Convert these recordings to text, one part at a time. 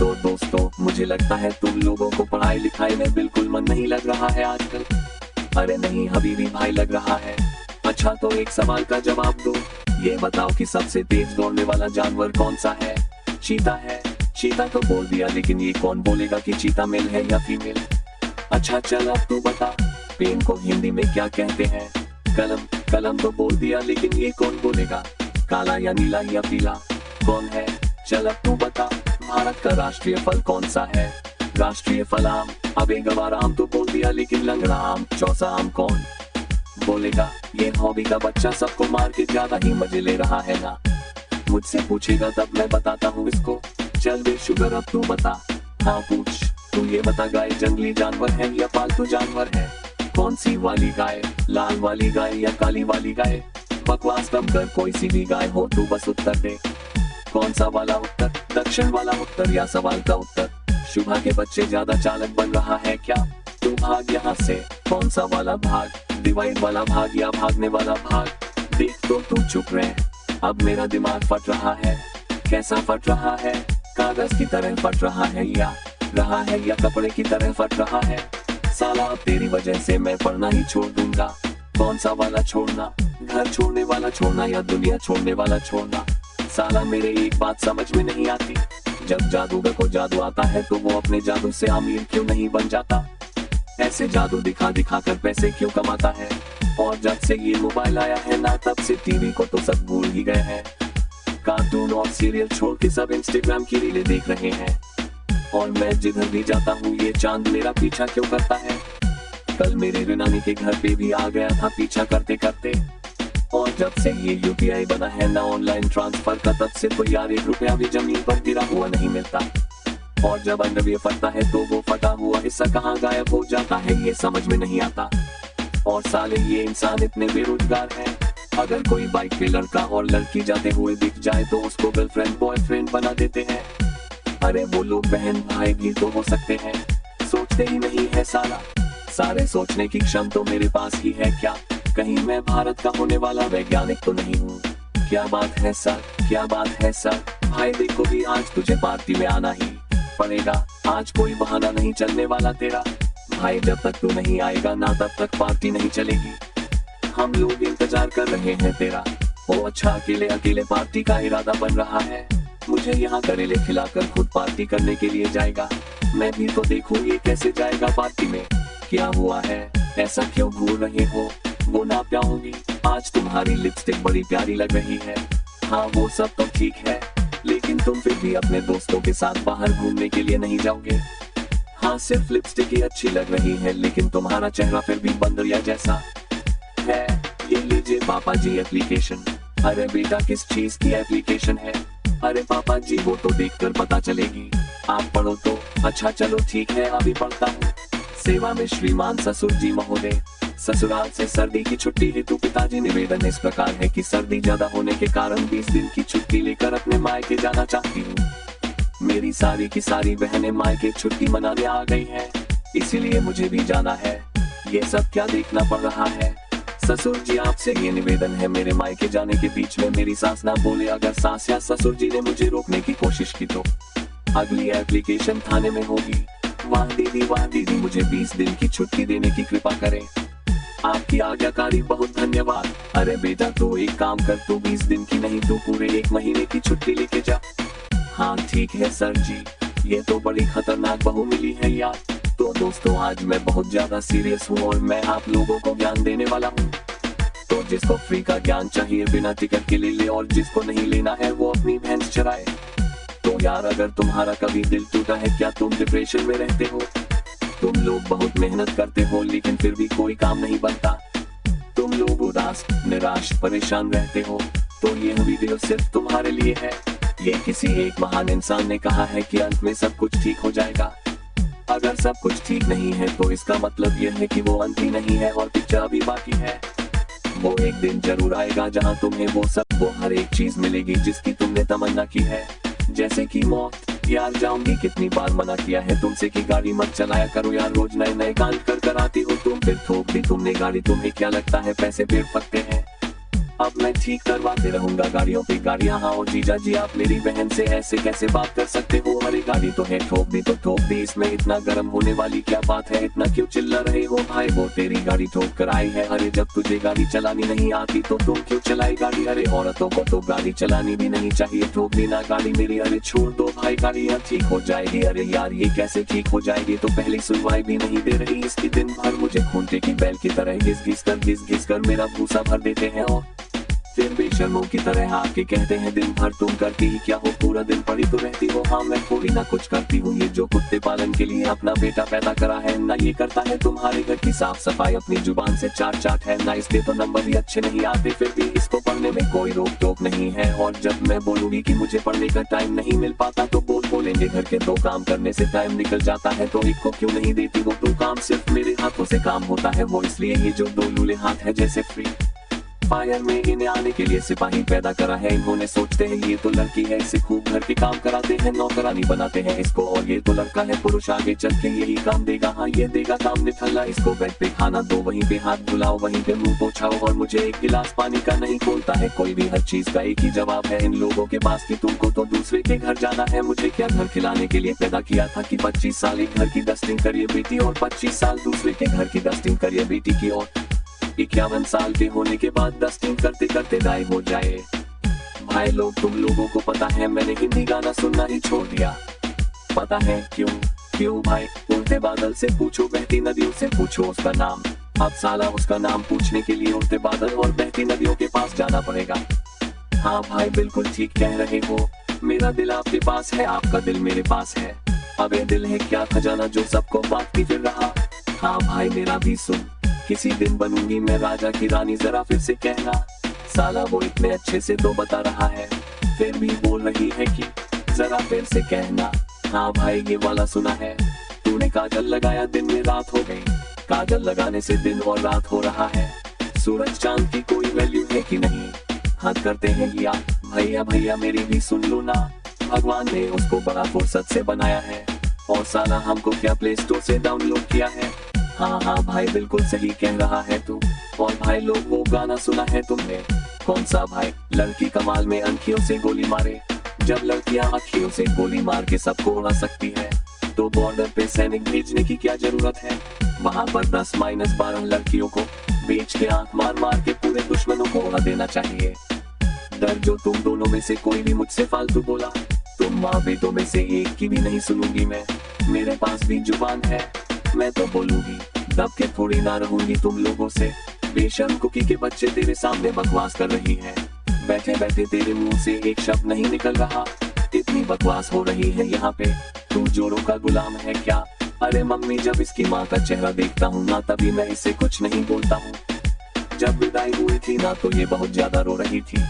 तो दोस्तों, मुझे लगता है तुम लोगों को पढ़ाई लिखाई में बिल्कुल मन नहीं लग रहा है आजकल। अरे नहीं हबीबी भाई, लग रहा है। अच्छा तो एक सवाल का जवाब दो, ये बताओ कि सबसे तेज दौड़ने वाला जानवर कौन सा है? चीता है। चीता तो बोल दिया, लेकिन ये कौन बोलेगा कि चीता मेल है या फीमेल? अच्छा चल अब तू बता, पेन को हिंदी में क्या कहते हैं? कलम। कलम तो बोल दिया, लेकिन ये कौन बोलेगा? काला या नीला या पीला कौन है? चल अब तू बता, भारत का राष्ट्रीय फल कौन सा है? राष्ट्रीय फल आम। अबे गवार, आम तो बोल दिया, लेकिन लंगड़ा आम, चौसा आम कौन बोलेगा? ये हॉबी का बच्चा सबको मार के ज्यादा ही मजे ले रहा है ना। मुझसे पूछेगा तब मैं बताता हूँ इसको। चल बे शुगर अब तू बता। हाँ पूछ। तू ये बता, गाय जंगली जानवर है या पालतू जानवर है? कौन सी वाली गाय? लाल वाली गाय या काली वाली गाय? बकवास कम कर, कोई सी भी गाय हो तू बस उत्तर दे। कौन सा वाला उत्तर? दक्षिण वाला उत्तर या सवाल का उत्तर? शुभा के बच्चे ज्यादा चालक बन रहा है क्या? तू भाग यहाँ से। कौन सा वाला भाग? डिवाइड वाला भाग या भागने वाला भाग? देख तो तू चुप रहे, अब मेरा दिमाग फट रहा है। कैसा फट रहा है? कागज की तरह फट रहा है या कपड़े की तरह फट रहा है? साला अब तेरी वजह से मैं पढ़ना ही छोड़ दूंगा। कौन सा वाला छोड़ना? घर छोड़ने वाला छोड़ना या दुनिया छोड़ने वाला छोड़ना? साला मेरे एक बात समझ में नहीं आती, जब जादूगर को जादू आता है तो वो अपने जादू से अमीर क्यों नहीं बन जाता? ऐसे जादू दिखा दिखा कर पैसे क्यों कमाता है? और जब से ये मोबाइल आया है ना, तब से टीवी को तो सब भूल ही गए हैं। कार्टून और सीरियल छोड़ के सब इंस्टाग्राम की रीलें देख रहे हैं। और मैं जिधर भी जाता हूँ ये चांद मेरा पीछा क्यों करता है? कल मेरे रिनानी के घर पे भी आ गया था पीछा करते करते। और जब से ये UPI बना है ना ऑनलाइन ट्रांसफर का, तब से तो यार 1 रुपया भी जमीन पर गिरा हुआ नहीं मिलता। और जब अंडरवियर फटता है तो वो फटा हुआ हिस्सा कहाँ गायब हो जाता है, ये समझ में नहीं आता। और साले ये इंसान इतने बेरोजगार हैं, अगर कोई बाइक पे लड़का और लड़की जाते हुए दिख जाए तो उसको गर्लफ्रेंड बॉयफ्रेंड बना देते हैं। अरे वो लोग बहन भाई भी तो हो सकते हैं, सोचते ही नहीं है साला। सारे सोचने की क्षमता तो मेरे पास ही है क्या? कहीं मैं भारत का होने वाला वैज्ञानिक तो नहीं हूँ? क्या बात है सर, क्या बात है सर। भाई देखो भी, आज तुझे पार्टी में आना ही पड़ेगा। आज कोई बहाना नहीं चलने वाला तेरा। भाई जब तक तू नहीं आएगा ना, तब तक पार्टी नहीं चलेगी। हम लोग इंतजार कर रहे हैं तेरा। ओ अच्छा, अकेले अकेले पार्टी का इरादा बन रहा है। मुझे यहाँ करेले खिलाकर खुद पार्टी करने के लिए जाएगा। मैं भी तो देखूं ये कैसे जाएगा पार्टी में। क्या हुआ है, ऐसा क्यों घूर रहे हो? वो ना प्याऊंगी, आज तुम्हारी लिपस्टिक बड़ी प्यारी लग रही है। हाँ वो सब तो ठीक है, लेकिन तुम फिर भी अपने दोस्तों के साथ बाहर घूमने के लिए नहीं जाओगे? हाँ सिर्फ लिपस्टिक ही अच्छी लग रही है, लेकिन तुम्हारा चेहरा फिर भी बंदरिया जैसा है। ये लीजिए पापा जी एप्लीकेशन। अरे बेटा किस चीज की एप्लीकेशन है? अरे पापा जी वो तो देखकर पता चलेगी, आप पढ़ो तो। अच्छा चलो ठीक है, अभी पढ़ता हूँ। सेवा में श्रीमान ससुर जी महोदय, ससुराल से सर्दी की छुट्टी हेतु पिताजी निवेदन इस प्रकार है कि सर्दी ज्यादा होने के कारण 20 दिन की छुट्टी लेकर अपने मायके जाना चाहती हूँ। मेरी सारी की सारी बहनें मायके छुट्टी मनाने आ गई हैं, इसीलिए मुझे भी जाना है। ये सब क्या देखना पड़ रहा है? ससुर जी आपसे ये निवेदन है, मेरे मायके जाने के बीच में मेरी सास ना बोले। अगर सास या ससुर जी ने मुझे रोकने की कोशिश की तो अगली एप्लीकेशन थाने में होगी। वाह दीदी मुझे 20 दिन की छुट्टी देने की कृपा करें। आपकी आज्ञाकारी बहुत धन्यवाद। अरे बेटा तू एक काम कर, तू 20 दिन की नहीं, तू पूरे 1 महीने की छुट्टी लेके जा। हाँ ठीक है सर जी, ये तो बड़ी खतरनाक बहू मिली है यार। तो दोस्तों आज मैं बहुत ज्यादा सीरियस हूँ और मैं आप लोगों को ज्ञान देने वाला हूँ। तो जिसको फ्री का ज्ञान चाहिए बिना टिकट के ले ले, और जिसको नहीं लेना है वो अपनी भैंस चराए। तो यार अगर तुम्हारा कभी दिल टूटा है, क्या तुम डिप्रेशन में रहते हो? तुम लोग बहुत मेहनत करते हो लेकिन फिर भी कोई काम नहीं बनता। तुम लोग उदास निराश परेशान रहते हो, तो ये वीडियो सिर्फ तुम्हारे लिए है। ये किसी एक महान इंसान ने कहा है कि अंत में सब कुछ ठीक हो जाएगा। अगर सब कुछ ठीक नहीं है तो इसका मतलब यह है कि वो अंत ही नहीं है और पिक्चर अभी बाकी है। वो एक दिन जरूर आएगा जहाँ तुम्हें वो हर एक चीज मिलेगी जिसकी तुमने तमन्ना की है, जैसे कि मौत। यार जाऊंगी कितनी बार मना किया है तुमसे कि गाड़ी मत चलाया करो यार, रोज नए नए कांड कर आती हो तुम, फिर ठोक दी तुमने गाड़ी। तुम्हें क्या लगता है पैसे पेड़ पकते हैं? अब मैं ठीक करवाते रहूंगा गाड़ियों पे गाड़ियाँ। हाँ ओ जीजा जी, आप मेरी बहन से ऐसे कैसे बात कर सकते हो? अरे गाड़ी तो है, ठोक दी तो ठोक दी, इसमें इतना गर्म होने वाली क्या बात है? इतना क्यों चिल्ला रहे हो भाई? वो तेरी गाड़ी ठोक कर आई है। अरे जब तुझे गाड़ी चलानी नहीं आती तो तुम क्यों चलाई गाड़ी? अरे औरतों को तो गाड़ी चलानी भी नहीं चाहिए, ठोक दी ना गाड़ी मेरी। अरे छोड़ दो भाई, गाड़ी अब ठीक हो जाएगी। अरे यार ये कैसे ठीक हो जाएगी? तो पहली सुनवाई भी नहीं दे रही इसकी, दिन भर मुझे खूंटे की बैल की तरह घिस घिस कर मेरा भूसा भर देते हैं और फिर बेशर्मों की तरह आके कहते हैं दिन भर तुम करती ही क्या हो? पूरा दिन पड़ी तो रहती हो। हाँ मैं थोड़ी ना कुछ करती हूँ, ये जो कुत्ते पालन के लिए अपना बेटा पैदा करा है ना ये करता है तुम्हारे घर की साफ सफाई। अपनी जुबान से चाट चाट है ना, इसके तो नंबर भी अच्छे नहीं आते, फिर भी इसको पढ़ने में कोई रोक टोक नहीं है। और जब मैं बोलूंगी कि मुझे पढ़ने का टाइम नहीं मिल पाता तो बोलेंगे घर के 2 काम करने से टाइम निकल जाता है। तो एक को क्यों नहीं देती वो 2 काम? सिर्फ मेरे हाथों से काम होता है वो इसलिए, ये जो 2 लूले हाथ है जैसे फ्री फायर में इन्हें आने के लिए सिपाही पैदा करा है इन्होंने। सोचते हैं ये तो लड़की है, इसे खूब घर के काम कराते हैं, नौकरानी बनाते हैं इसको। और ये तो लड़का है, पुरुष आगे चल के यही काम देगा। हाँ ये देगा काम निठल्ला, इसको बेड पे खाना दो, वहीं पे हाथ धुलाओ, वहीं पे मुंह पोछाओ। और मुझे एक गिलास पानी का नहीं खोलता है कोई भी, हर चीज का एक ही जवाब है इन लोगों के पास कि तुमको तो दूसरे के घर जाना है। मुझे क्या घर खिलाने के लिए पैदा किया था कि 25 साल एक घर की डस्टिंग करिए बेटी और 25 साल दूसरे के घर की डस्टिंग करिए बेटी की, और 51 साल के होने के बाद डस्टिंग करते करते गायब हो जाए। भाई लोग तुम लोगों को पता है मैंने हिंदी गाना सुनना ही छोड़ दिया, पता है क्यों भाई? उड़ते बादल से पूछो, बहती नदियों से पूछो उसका नाम। अब साला उसका नाम पूछने के लिए उड़ते बादल और बहती नदियों के पास जाना पड़ेगा। हाँ भाई बिल्कुल ठीक कह रहे हो, मेरा दिल आपके पास है, आपका दिल मेरे पास है। अब ये दिल है क्या खजाना जो सबको बांटती फिर रहा। हाँ भाई मेरा भी सुन, किसी दिन बनूंगी मैं राजा की रानी, जरा फिर से कहना। साला वो इतने अच्छे से तो बता रहा है, फिर भी बोल रही है कि जरा फिर से कहना। हाँ भाई ये वाला सुना है तूने, काजल लगाया दिन में रात हो गई, काजल लगाने से दिन और रात हो रहा है। सूरज चांद की कोई वैल्यू है कि नहीं? हद करते हैं या भैया मेरी भी सुन लो ना। भगवान ने उसको बड़ा फुर्सत से बनाया है, और साला हमको क्या प्ले स्टोर से डाउनलोड किया है। हाँ भाई बिल्कुल सही कह रहा है तू। और भाई लोग वो गाना सुना है तुमने? कौन सा भाई? लड़की कमाल में आंखियों से गोली मारे। जब लड़कियां आंखियों से गोली मार के सबको उड़ा सकती है तो बॉर्डर पे सैनिक भेजने की क्या जरूरत है? वहाँ पर 10-12 लड़कियों को बेच के आंख मार मार के पूरे दुश्मनों को उड़ा देना चाहिए। डर जो तुम दोनों में से कोई भी मुझसे फालतू बोला, तुम माँ बेटों में से एक की भी नहीं सुनूंगी मैं। मेरे पास भी जुबान है, मैं तो बोलूंगी, दब के थोड़ी ना रहूंगी तुम लोगों से। बेशर्म कुकी के बच्चे तेरे सामने बकवास कर रही है, बैठे बैठे तेरे मुंह से एक शब्द नहीं निकल रहा, इतनी बकवास हो रही है यहाँ पे। तू जोरों का गुलाम है क्या? अरे मम्मी जब इसकी माँ का चेहरा देखता हूँ ना तभी मैं इससे कुछ नहीं बोलता हूँ। जब विदाई हुई थी ना तो ये बहुत ज्यादा रो रही थी,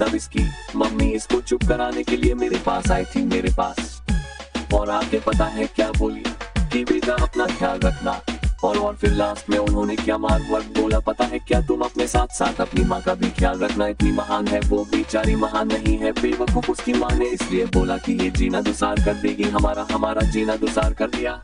तब इसकी मम्मी इसको चुप कराने के लिए मेरे पास आई थी, मेरे पास। और आके पता है क्या बोली कि बेटा अपना ख्याल रखना। और फिर लास्ट में उन्होंने क्या मार वर्ड बोला पता है क्या? तुम अपने साथ साथ अपनी माँ का भी ख्याल रखना। इतनी महान है वो बेचारी, महान नहीं है बेवकूफ उसकी माँ ने, इसलिए बोला कि ये जीना दुसार कर देगी हमारा जीना दुसार कर दिया।